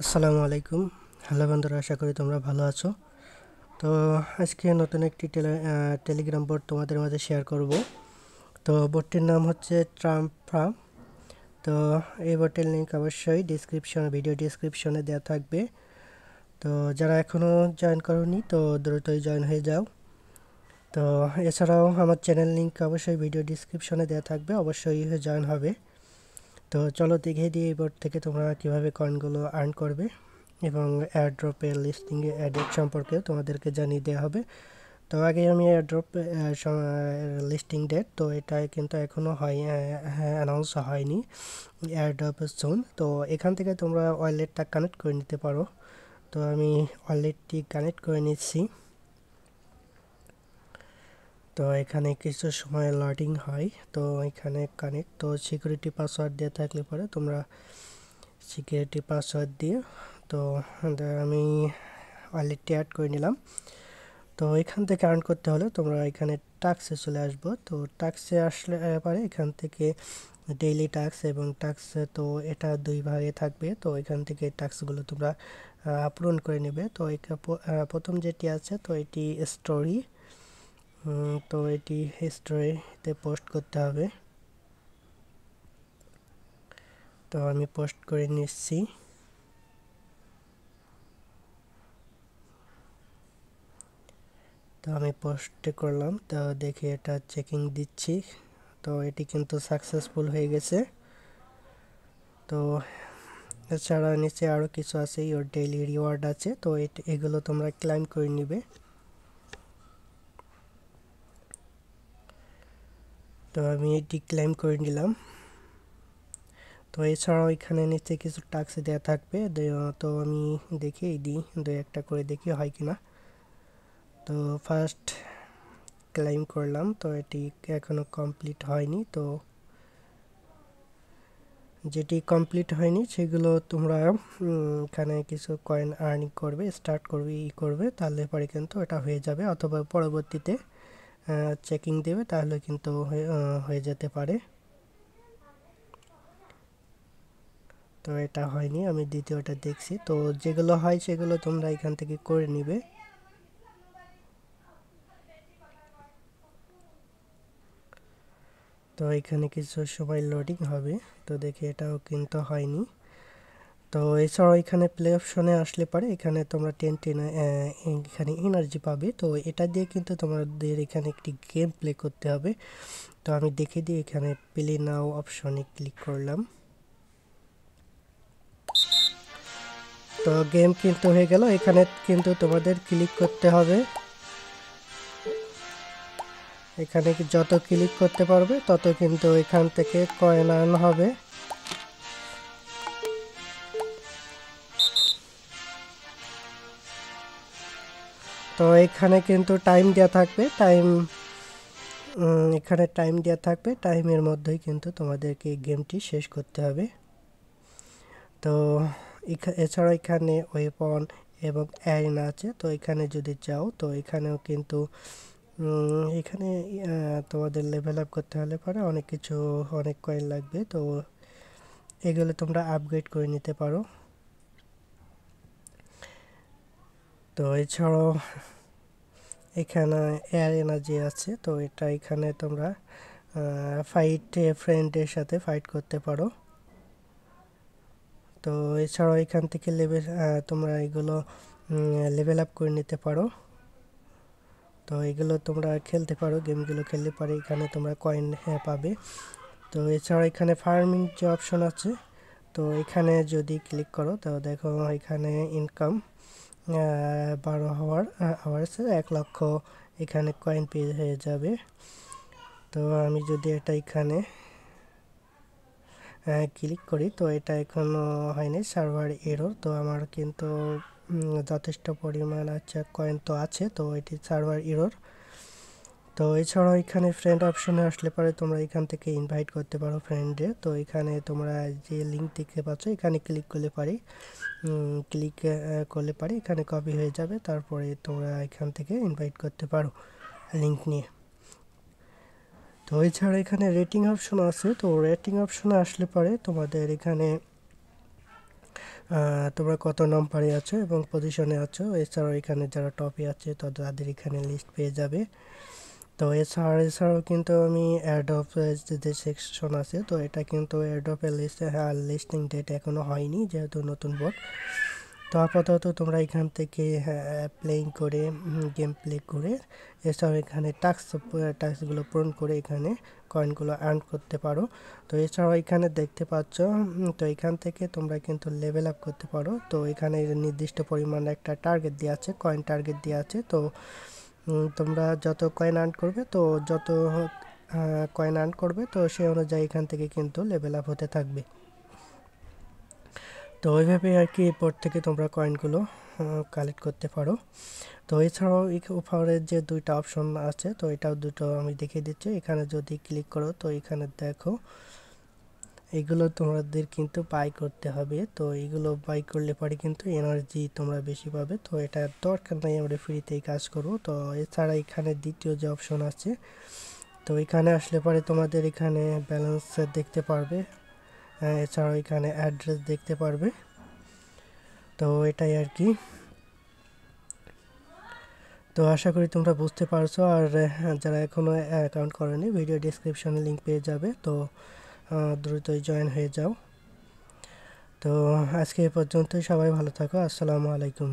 আসসালামু আলাইকুম। হ্যালো বন্ধুরা, আশা করি তোমরা ভালো আছো। তো আজকে নতুন একটি টেলিগ্রাম বোর্ড তোমাদের মাঝে শেয়ার করব। তো বোর্ডটির নাম হচ্ছে ট্রাম্প ফার্ম। তো এই বোর্ডটির লিঙ্ক অবশ্যই ভিডিও ডিসক্রিপশনে দেওয়া থাকবে। তো যারা এখনও জয়েন করোনি তো দ্রুতই জয়েন হয়ে যাও। তো এছাড়াও আমার চ্যানেল লিঙ্ক অবশ্যই ভিডিও ডিসক্রিপশনে দেওয়া থাকবে, অবশ্যই জয়েন হবে। তো চলো দেখে দিই এই বোর্ড থেকে তোমরা কীভাবে কয়েনগুলো আর্ন করবে এবং এয়ারড্রপের লিস্টিংয়ে অ্যাডেড সম্পর্কে তোমাদেরকে জানিয়ে দেওয়া হবে। তো আগে আমি এয়ারড্রপ লিস্টিং ডেট, তো এটা কিন্তু এখনও অ্যানাউন্স হয়নি এয়ারড্রপ জোন। তো এখান থেকে তোমরা ওয়ালেটটা কানেক্ট করে নিতে পারো। তো আমি ওয়ালেটটি কানেক্ট করে নিচ্ছি। তো এখানে কিছু সময় লোডিং হয়। তো এখানে কানেক্ট, তো সিকিউরিটি পাসওয়ার্ড দিয়ে থাকলে পরে তোমরা সিকিউরিটি পাসওয়ার্ড দিয়ে, তো আমি ওয়ালেটটি অ্যাড করে নিলাম। তো এখান থেকে আর্ন করতে হলে তোমরা এখানে টাস্কে চলে আসবো। তো টাস্কে আসলে পরে এখান থেকে ডেইলি টাস্ক এবং টাস্ক, তো এটা দুই ভাগে থাকবে। তো এখান থেকে টাস্কগুলো তোমরা পূরণ করে নেবে। তো প্রথম যেটি আছে, তো এটি স্টোরি। তো এটি স্টোরিতে পোস্ট করতে হবে। তো আমি পোস্ট করে নিচ্ছি। তো আমি পোস্টে করলাম, তো দেখি এটা চেকিং দিচ্ছি। তো এটি কিন্তু সাকসেসফুল হয়ে গেছে। তো এছাড়া নিচে আরও কিছু আছে, ইওর ডেইলি রিওয়ার্ড আছে। তো এগুলো তোমরা ক্লাইম করে নিবে। তো আমি এটি ক্লাইম করে নিলাম। তো এছাড়াও এখানে নিচে কিছু টাস্ক দেওয়া থাকবে। তো আমি দেখি দিই, দু একটা করে দেখি হয় কিনা। তো ফার্স্ট ক্লাইম করলাম, তো এটি এখনো কমপ্লিট হয়নি। তো যেটি কমপ্লিট হয়নি সেগুলো তোমরা এখানে কিছু কয়েন আর্নিং করবে, স্টার্ট করবে, করবে, তাহলে পরে কিন্তু এটা হয়ে যাবে, অথবা পরবর্তীতে চেকিং দেবে, তাহলে কিন্তু হয়ে যেতে পারে। তো এটা হয়নি, আমি দ্বিতীয়টা দেখছি। তো যেগুলো হয় সেগুলো তোমরা এখান থেকে করে নিবে। তো এখানে কিছু সময় লোডিং হবে। তো দেখি এটাও কিন্তু হয়নি। তো এছাড়াও এখানে প্লে অপশনে আসলে পারে এখানে তোমরা এখানে এনার্জি পাবে। তো এটা দিয়ে কিন্তু তোমাদের এখানে একটি গেম প্লে করতে হবে। তো আমি দেখে দিই, এখানে প্লে নাও অপশনে ক্লিক করলাম। তো গেম কিন্তু হয়ে গেল। এখানে কিন্তু তোমাদের ক্লিক করতে হবে। এখানে যত ক্লিক করতে পারবে তত কিন্তু এখান থেকে কয়েন আর্ন হবে। তো এখানে কিন্তু টাইম দেওয়া থাকবে, এখানে টাইম দেওয়া থাকবে, টাইমের মধ্যেই কিন্তু তোমাদেরকে গেমটি শেষ করতে হবে। তো এছাড়া এখানে ওয়েপন এবং অ্যারিনা আছে। তো এখানে যদি যাও, তো এখানেও কিন্তু এখানে তোমাদের লেভেল আপ করতে হলে পরে অনেক কিছু, অনেক কয়েন লাগবে। তো এগুলো তোমরা আপগ্রেড করে নিতে পারো। তো এছাড়াও এখানে এয়ার এনার্জি আছে। তো এটা এখানে তোমরা ফ্রেন্ডের সাথে ফাইট করতে পারো। তো এছাড়াও এখান থেকে তোমরা এগুলো লেভেল আপ করে নিতে পারো। তো এগুলো তোমরা খেলতে পারো, গেমগুলো খেললে পারে এখানে তোমরা কয়েন পাবে। তো এছাড়া এখানে ফার্মিং যে অপশন আছে, তো এখানে যদি ক্লিক করো, তো দেখো এখানে ইনকাম 12 আওয়ার্সে 1 লক্ষ এখানে কয়েন পেয়ে হয়ে যাবে। তো আমি যদি এটা এখানে ক্লিক করি, তো এটা এখনও হয়নি, সার্ভার এরর। তো আমার কিন্তু যথেষ্ট পরিমাণ কয়েন তো আছে, তো এটি সার্ভার এরর। তো এছাড়াও এখানে ফ্রেন্ড অপশনে আসলে পরে তোমরা এখান থেকে ইনভাইট করতে পারো ফ্রেন্ডে। তো এখানে তোমরা যে লিঙ্ক দেখতে পাচ্ছ, এখানে ক্লিক করলে পারে এখানে কপি হয়ে যাবে, তারপরে তোমরা এখান থেকে ইনভাইট করতে পারো লিঙ্ক নিয়ে। তো এছাড়া এখানে রেটিং অপশন আছে। তো রেটিং অপশনে আসলে পরে তোমাদের এখানে তোমরা কত নম্বরে আছো এবং পজিশনে আছো। এছাড়াও এখানে যারা টপে আছে তো তাদের এখানে লিস্ট পেয়ে যাবে। তো এছাড়াও কিন্তু আমি অ্যাডপ যে সেকশন আছে তো এটা কিন্তু অ্যাডপের লিস্টিং ডেট এখনও হয়নি যেহেতু নতুন বোর্ড। তো আপাতত তোমরা এখান থেকে প্লেইং করে গেম প্লে করে এছাড়াও এখানে টাস্কগুলো পূরণ করে এখানে কয়েনগুলো আর্ন করতে পারো। তো এছাড়াও এখানে দেখতে পাচ্ছ তো এখান থেকে তোমরা কিন্তু লেভেল আপ করতে পারো। তো এখানে নির্দিষ্ট পরিমাণ একটা টার্গেট দেওয়া আছে, কয়েন টার্গেট দেওয়া আছে। তো তোমরা যত কয়েন আর্ন করবে তো যত কয়েন আর্ন করবে তো সেই অনুযায়ী এখান থেকে কিন্তু লেভেল আপ হতে থাকবে। তো ওইভাবে আর কি এরপর থেকে তোমরা কয়েনগুলো কালেক্ট করতে পারো। তো এছাড়াও উপরের যে দুইটা অপশন আছে তো এটাও দুটো আমি দেখিয়ে দিচ্ছি। এখানে যদি ক্লিক করো তো এখানে দেখো এগুলো তোমাদের কিন্তু বাই করতে হবে। তো এগুলো বাই করলে পরে কিন্তু এনার্জি তোমরা বেশি পাবে। তো এটা দরকার নাই, আমরা ফ্রিতেই কাজ করবো। তো এছাড়া এখানে দ্বিতীয় যে অপশন আছে তো এখানে আসলে পরে তোমাদের এখানে ব্যালেন্স দেখতে পারবে, এছাড়াও এখানে অ্যাড্রেস দেখতে পারবে। তো এটাই আর কি। তো আশা করি তোমরা বুঝতে পারছো। আর যারা এখনও অ্যাকাউন্ট করেনি ভিডিও ডিসক্রিপশনে লিঙ্ক পেয়ে যাবে। তো দ্রুতই জয়েন হয়ে যাও। তো আজকে এ পর্যন্তই, সবাই ভালো থাকো। আসসালামু আলাইকুম।